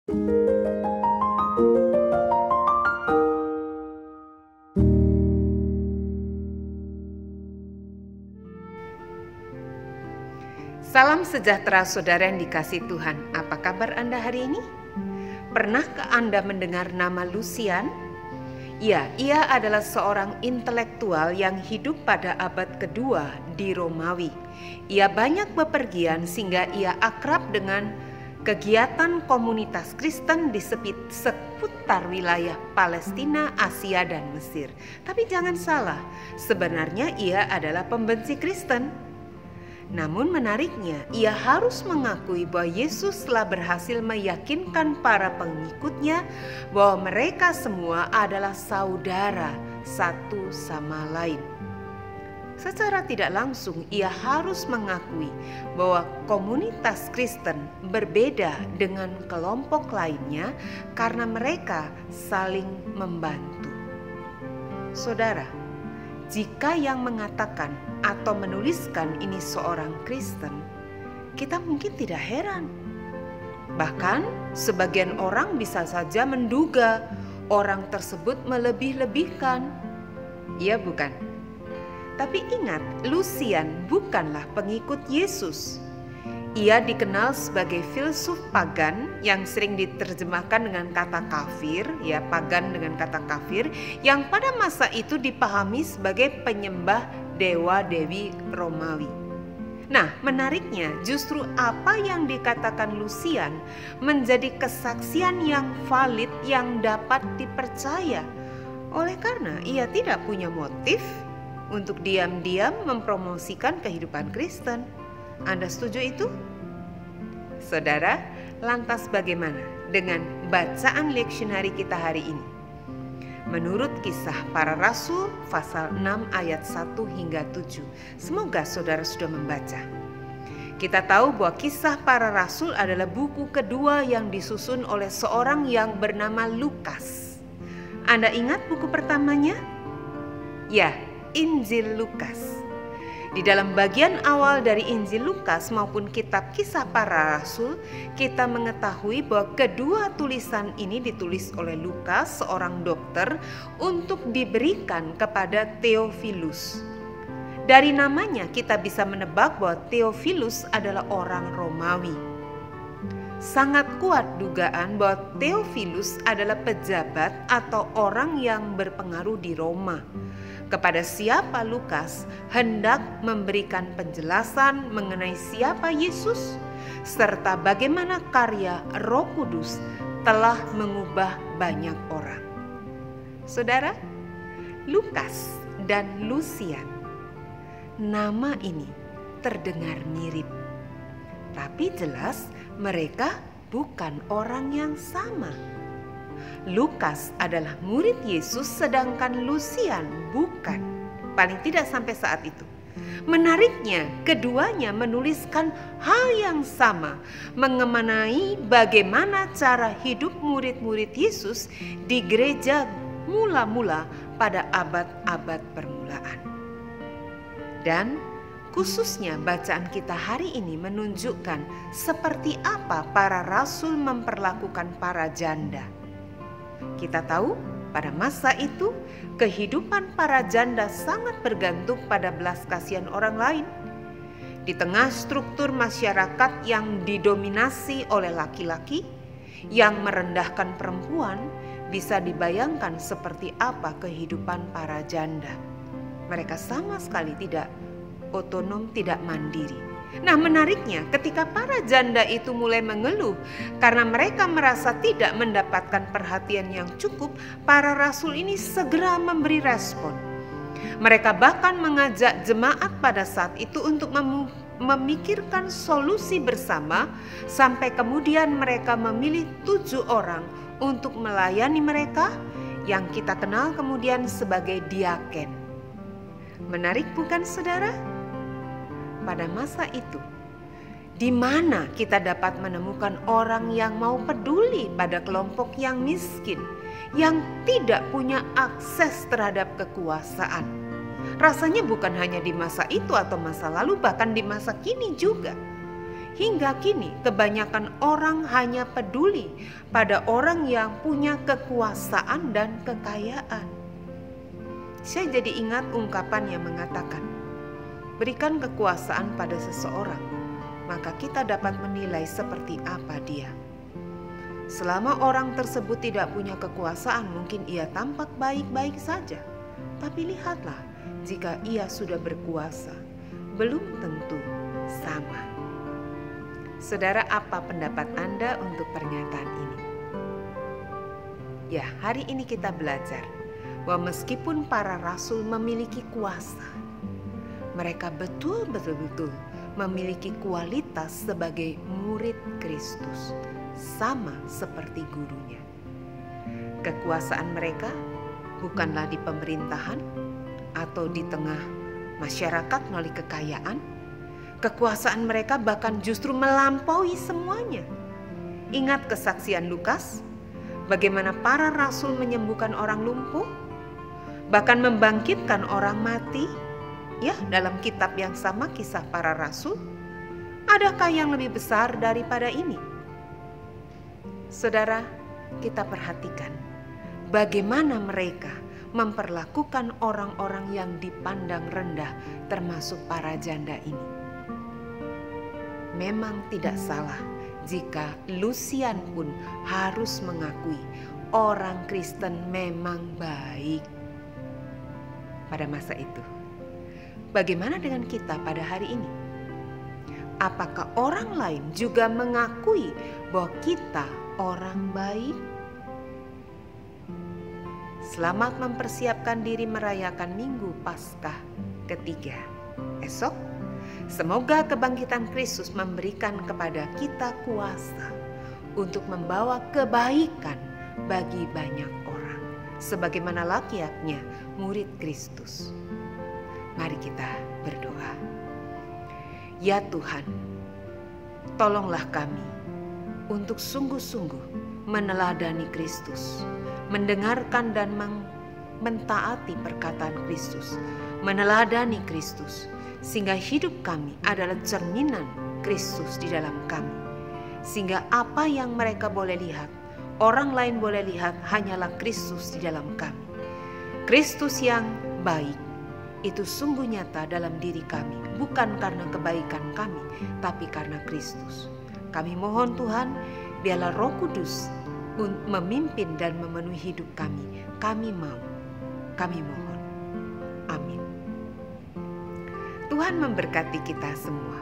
Salam sejahtera saudara yang dikasihi Tuhan. Apa kabar Anda hari ini? Pernahkah Anda mendengar nama Lucian? Ya, ia adalah seorang intelektual yang hidup pada abad kedua di Romawi. Ia banyak bepergian sehingga ia akrab dengan kegiatan komunitas Kristen di seputar wilayah Palestina, Asia, dan Mesir. Tapi jangan salah, sebenarnya ia adalah pembenci Kristen. Namun menariknya, ia harus mengakui bahwa Yesus telah berhasil meyakinkan para pengikutnya bahwa mereka semua adalah saudara satu sama lain. Secara tidak langsung, ia harus mengakui bahwa komunitas Kristen berbeda dengan kelompok lainnya karena mereka saling membantu. Saudara, jika yang mengatakan atau menuliskan ini seorang Kristen, kita mungkin tidak heran. Bahkan sebagian orang bisa saja menduga orang tersebut melebih-lebihkan. Iya bukan? Tapi ingat, Lucian bukanlah pengikut Yesus. Ia dikenal sebagai filsuf pagan yang sering diterjemahkan dengan kata kafir, ya, pagan dengan kata kafir, yang pada masa itu dipahami sebagai penyembah dewa-dewi Romawi. Nah, menariknya justru apa yang dikatakan Lucian menjadi kesaksian yang valid yang dapat dipercaya. Oleh karena ia tidak punya motif untuk diam-diam mempromosikan kehidupan Kristen. Anda setuju itu? Saudara, lantas bagaimana dengan bacaan leksionari kita hari ini? Menurut Kisah Para Rasul pasal 6 ayat 1 hingga 7. Semoga saudara sudah membaca. Kita tahu bahwa Kisah Para Rasul adalah buku kedua yang disusun oleh seorang yang bernama Lukas. Anda ingat buku pertamanya? Ya, Injil Lukas. Di dalam bagian awal dari Injil Lukas maupun kitab Kisah Para Rasul, kita mengetahui bahwa kedua tulisan ini ditulis oleh Lukas, seorang dokter, untuk diberikan kepada Theophilus. Dari namanya kita bisa menebak bahwa Theophilus adalah orang Romawi. Sangat kuat dugaan bahwa Theophilus adalah pejabat atau orang yang berpengaruh di Roma, kepada siapa Lukas hendak memberikan penjelasan mengenai siapa Yesus serta bagaimana karya Roh Kudus telah mengubah banyak orang. Saudara, Lukas dan Lucian, nama ini terdengar mirip, tapi jelas mereka bukan orang yang sama. Lukas adalah murid Yesus sedangkan Lucian bukan, paling tidak sampai saat itu. Menariknya, keduanya menuliskan hal yang sama mengenai bagaimana cara hidup murid-murid Yesus di gereja mula-mula pada abad-abad permulaan. Dan khususnya bacaan kita hari ini menunjukkan seperti apa para rasul memperlakukan para janda. Kita tahu pada masa itu kehidupan para janda sangat bergantung pada belas kasihan orang lain. Di tengah struktur masyarakat yang didominasi oleh laki-laki yang merendahkan perempuan, bisa dibayangkan seperti apa kehidupan para janda. Mereka sama sekali tidak otonom, tidak mandiri. Nah, menariknya ketika para janda itu mulai mengeluh karena mereka merasa tidak mendapatkan perhatian yang cukup, para rasul ini segera memberi respon. Mereka bahkan mengajak jemaat pada saat itu untuk memikirkan solusi bersama, sampai kemudian mereka memilih 7 orang untuk melayani mereka yang kita kenal kemudian sebagai diaken. Menarik bukan saudara? Pada masa itu, di mana kita dapat menemukan orang yang mau peduli pada kelompok yang miskin, yang tidak punya akses terhadap kekuasaan. Rasanya bukan hanya di masa itu atau masa lalu, bahkan di masa kini juga. Hingga kini kebanyakan orang hanya peduli pada orang yang punya kekuasaan dan kekayaan. Saya jadi ingat ungkapan yang mengatakan, berikan kekuasaan pada seseorang, maka kita dapat menilai seperti apa dia. Selama orang tersebut tidak punya kekuasaan, mungkin ia tampak baik-baik saja. Tapi lihatlah, jika ia sudah berkuasa, belum tentu sama. Saudara, apa pendapat Anda untuk pernyataan ini? Ya, hari ini kita belajar bahwa meskipun para rasul memiliki kuasa, mereka betul-betul memiliki kualitas sebagai murid Kristus, sama seperti gurunya. Kekuasaan mereka bukanlah di pemerintahan atau di tengah masyarakat melalui kekayaan. Kekuasaan mereka bahkan justru melampaui semuanya. Ingat kesaksian Lukas, bagaimana para rasul menyembuhkan orang lumpuh, bahkan membangkitkan orang mati. Ya, dalam kitab yang sama, Kisah Para Rasul. Adakah yang lebih besar daripada ini? Saudara, kita perhatikan bagaimana mereka memperlakukan orang-orang yang dipandang rendah, termasuk para janda ini. Memang tidak salah jika Lucian pun harus mengakui orang Kristen memang baik pada masa itu. Bagaimana dengan kita pada hari ini? Apakah orang lain juga mengakui bahwa kita orang baik? Selamat mempersiapkan diri merayakan Minggu Paskah ketiga esok. Semoga kebangkitan Kristus memberikan kepada kita kuasa untuk membawa kebaikan bagi banyak orang, sebagaimana layaknya murid Kristus. Mari kita berdoa. Ya Tuhan, tolonglah kami untuk sungguh-sungguh meneladani Kristus, mendengarkan dan mentaati perkataan Kristus, meneladani Kristus, sehingga hidup kami adalah cerminan Kristus di dalam kami. Sehingga apa yang mereka boleh lihat, orang lain boleh lihat, hanyalah Kristus di dalam kami. Kristus yang baik itu sungguh nyata dalam diri kami, bukan karena kebaikan kami, tapi karena Kristus. Kami mohon Tuhan, biarlah Roh Kudus memimpin dan memenuhi hidup kami. Kami mau, kami mohon. Amin. Tuhan memberkati kita semua.